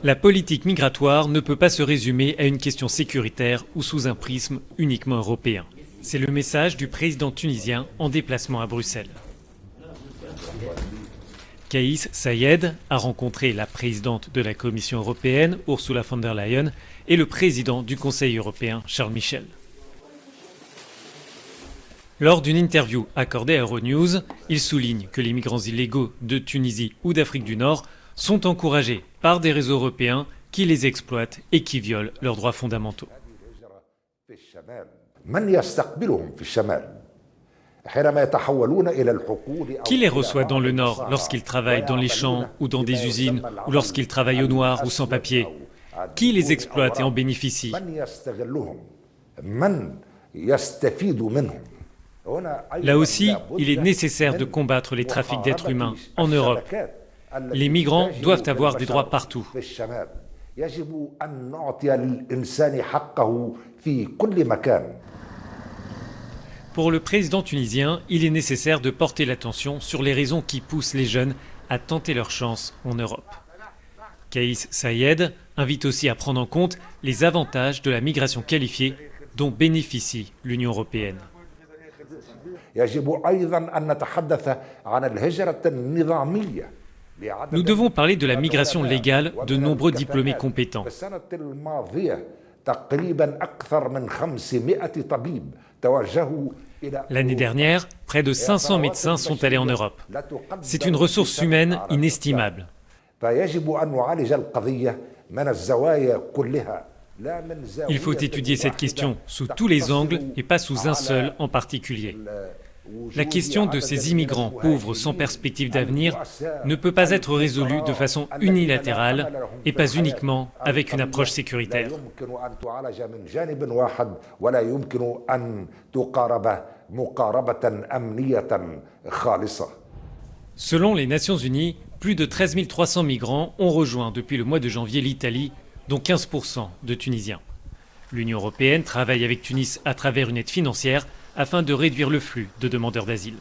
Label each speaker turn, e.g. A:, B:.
A: La politique migratoire ne peut pas se résumer à une question sécuritaire ou sous un prisme uniquement européen. C'est le message du président tunisien en déplacement à Bruxelles. Kais Saied a rencontré la présidente de la Commission européenne, Ursula von der Leyen, et le président du Conseil européen, Charles Michel. Lors d'une interview accordée à Euronews, il souligne que les migrants illégaux de Tunisie ou d'Afrique du Nord sont encouragés par des réseaux européens qui les exploitent et qui violent leurs droits fondamentaux. Qui les reçoit dans le Nord lorsqu'ils travaillent dans les champs ou dans des usines ou lorsqu'ils travaillent au noir ou sans papier? Qui les exploite et en bénéficie? Là aussi, il est nécessaire de combattre les trafics d'êtres humains en Europe. Les migrants doivent avoir des droits partout. Pour le président tunisien, il est nécessaire de porter l'attention sur les raisons qui poussent les jeunes à tenter leur chance en Europe. Kais Saied invite aussi à prendre en compte les avantages de la migration qualifiée dont bénéficie l'Union européenne. Nous devons parler de la migration légale de nombreux diplômés compétents. L'année dernière, près de 500 médecins sont allés en Europe. C'est une ressource humaine inestimable. Il faut étudier cette question sous tous les angles et pas sous un seul en particulier. La question de ces immigrants pauvres sans perspective d'avenir ne peut pas être résolue de façon unilatérale et pas uniquement avec une approche sécuritaire. Selon les Nations Unies, plus de 13 300 migrants ont rejoint depuis le mois de janvier l'Italie, dont 15% de Tunisiens. L'Union européenne travaille avec Tunis à travers une aide financière afin de réduire le flux de demandeurs d'asile.